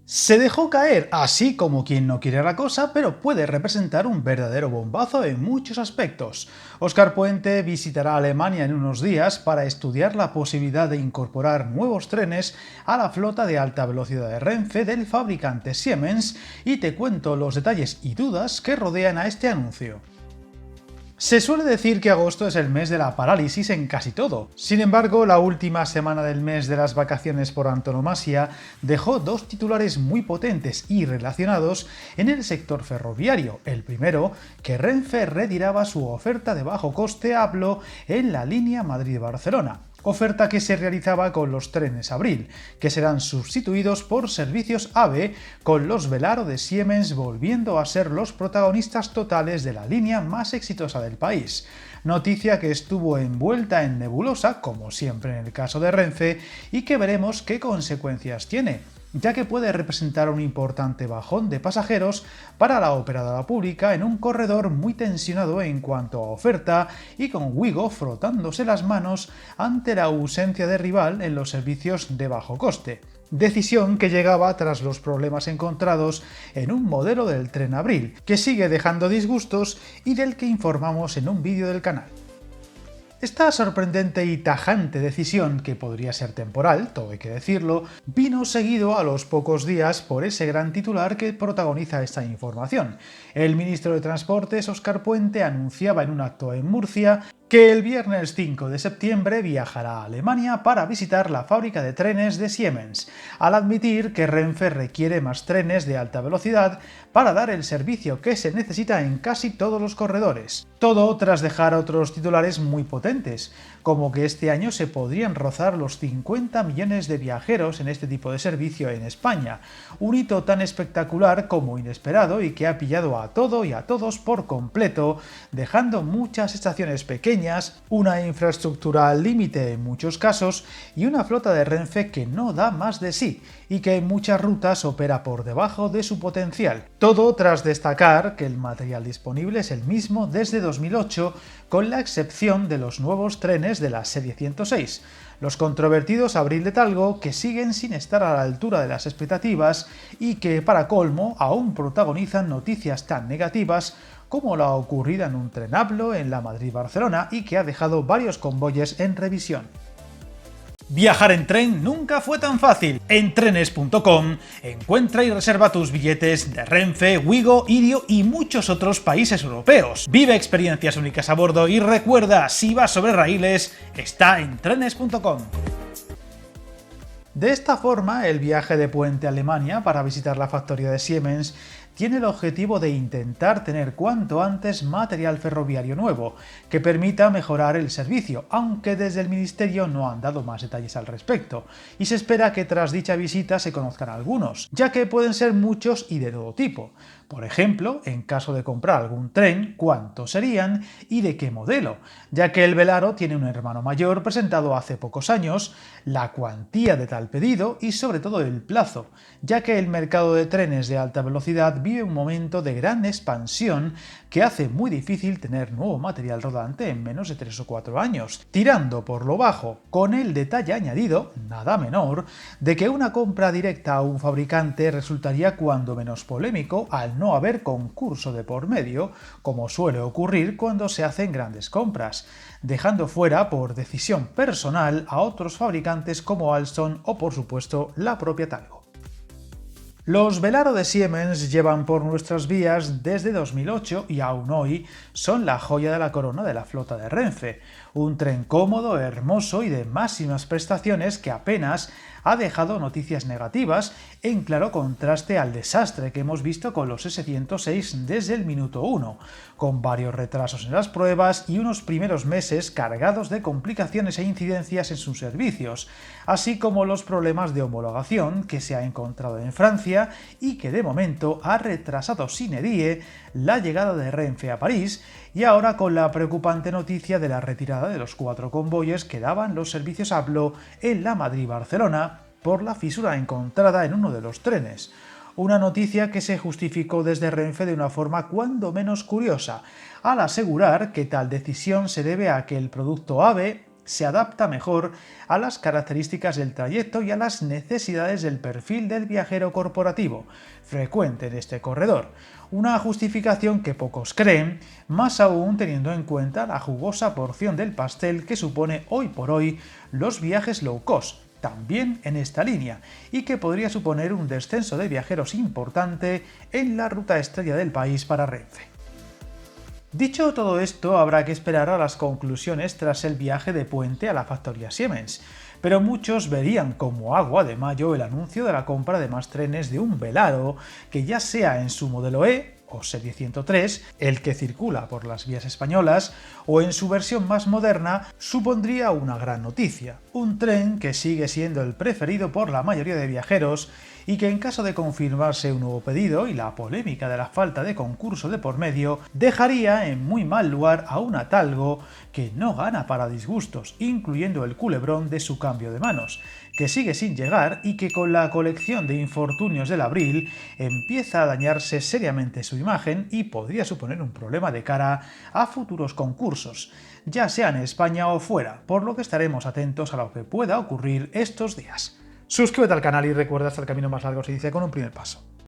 Se dejó caer, así como quien no quiere la cosa, pero puede representar un verdadero bombazo en muchos aspectos. Óscar Puente visitará Alemania en unos días para estudiar la posibilidad de incorporar nuevos trenes a la flota de alta velocidad de Renfe del fabricante Siemens y te cuento los detalles y dudas que rodean a este anuncio. Se suele decir que agosto es el mes de la parálisis en casi todo. Sin embargo, la última semana del mes de las vacaciones por antonomasia dejó dos titulares muy potentes y relacionados en el sector ferroviario. El primero, que Renfe retiraba su oferta de bajo coste ABLO en la línea Madrid-Barcelona. Oferta que se realizaba con los trenes Abril, que serán sustituidos por servicios AVE, con los Velaro de Siemens volviendo a ser los protagonistas totales de la línea más exitosa del país. Noticia que estuvo envuelta en nebulosa, como siempre en el caso de Renfe, y que veremos qué consecuencias tiene, ya que puede representar un importante bajón de pasajeros para la operadora pública en un corredor muy tensionado en cuanto a oferta y con Wigo frotándose las manos ante la ausencia de rival en los servicios de bajo coste. Decisión que llegaba tras los problemas encontrados en un modelo del tren Abril, que sigue dejando disgustos y del que informamos en un vídeo del canal. Esta sorprendente y tajante decisión, que podría ser temporal, todo hay que decirlo, vino seguido a los pocos días por ese gran titular que protagoniza esta información. El ministro de Transportes, Óscar Puente, anunciaba en un acto en Murcia que el viernes 5 de septiembre viajará a Alemania para visitar la fábrica de trenes de Siemens, al admitir que Renfe requiere más trenes de alta velocidad para dar el servicio que se necesita en casi todos los corredores. Todo tras dejar otros titulares muy potentes, como que este año se podrían rozar los 50 millones de viajeros en este tipo de servicio en España, un hito tan espectacular como inesperado y que ha pillado a todo y a todos por completo, dejando muchas estaciones pequeñas, una infraestructura al límite en muchos casos y una flota de Renfe que no da más de sí y que en muchas rutas opera por debajo de su potencial. Todo tras destacar que el material disponible es el mismo desde 2008, con la excepción de los nuevos trenes de la serie 106, los controvertidos Abril de Talgo, que siguen sin estar a la altura de las expectativas y que, para colmo, aún protagonizan noticias tan negativas como la ocurrida en un tren ABLO en la Madrid-Barcelona y que ha dejado varios convoyes en revisión. Viajar en tren nunca fue tan fácil. En trenes.com encuentra y reserva tus billetes de Renfe, Wigo, Irio y muchos otros países europeos. Vive experiencias únicas a bordo y recuerda, si vas sobre raíles, está en trenes.com. De esta forma, el viaje de Puente a Alemania para visitar la factoría de Siemens tiene el objetivo de intentar tener cuanto antes material ferroviario nuevo, que permita mejorar el servicio, aunque desde el Ministerio no han dado más detalles al respecto, y se espera que tras dicha visita se conozcan algunos, ya que pueden ser muchos y de todo tipo. Por ejemplo, en caso de comprar algún tren, cuántos serían y de qué modelo, ya que el Velaro tiene un hermano mayor presentado hace pocos años, la cuantía de tal pedido y sobre todo el plazo, ya que el mercado de trenes de alta velocidad vive un momento de gran expansión que hace muy difícil tener nuevo material rodante en menos de 3 o 4 años, tirando por lo bajo, con el detalle añadido, nada menor, de que una compra directa a un fabricante resultaría cuando menos polémico al no haber concurso de por medio, como suele ocurrir cuando se hacen grandes compras, dejando fuera por decisión personal a otros fabricantes como Alstom o por supuesto la propia Talgo. Los Velaro de Siemens llevan por nuestras vías desde 2008 y aún hoy son la joya de la corona de la flota de Renfe, un tren cómodo, hermoso y de máximas prestaciones que apenas ha dejado noticias negativas, en claro contraste al desastre que hemos visto con los S106 desde el minuto 1, con varios retrasos en las pruebas y unos primeros meses cargados de complicaciones e incidencias en sus servicios, así como los problemas de homologación que se ha encontrado en Francia y que de momento ha retrasado sine die la llegada de Renfe a París, y ahora con la preocupante noticia de la retirada de los 4 convoyes que daban los servicios ABLO en la Madrid-Barcelona por la fisura encontrada en uno de los trenes. Una noticia que se justificó desde Renfe de una forma cuando menos curiosa, al asegurar que tal decisión se debe a que el producto AVE se adapta mejor a las características del trayecto y a las necesidades del perfil del viajero corporativo, frecuente en este corredor. Una justificación que pocos creen, más aún teniendo en cuenta la jugosa porción del pastel que supone hoy por hoy los viajes low cost, también en esta línea, y que podría suponer un descenso de viajeros importante en la ruta estrella del país para Renfe. Dicho todo esto, habrá que esperar a las conclusiones tras el viaje de Puente a la factoría Siemens, pero muchos verían como agua de mayo el anuncio de la compra de más trenes de un Velaro, que ya sea en su modelo E o Serie 103, el que circula por las vías españolas, o en su versión más moderna, supondría una gran noticia. Un tren que sigue siendo el preferido por la mayoría de viajeros y que en caso de confirmarse un nuevo pedido y la polémica de la falta de concurso de por medio, dejaría en muy mal lugar a un Atalgo que no gana para disgustos, incluyendo el culebrón de su cambio de manos, que sigue sin llegar y que con la colección de infortunios del abril empieza a dañarse seriamente su imagen y podría suponer un problema de cara a futuros concursos, ya sea en España o fuera, por lo que estaremos atentos a lo que pueda ocurrir estos días. Suscríbete al canal y recuerda, hasta el camino más largo se inicia con un primer paso.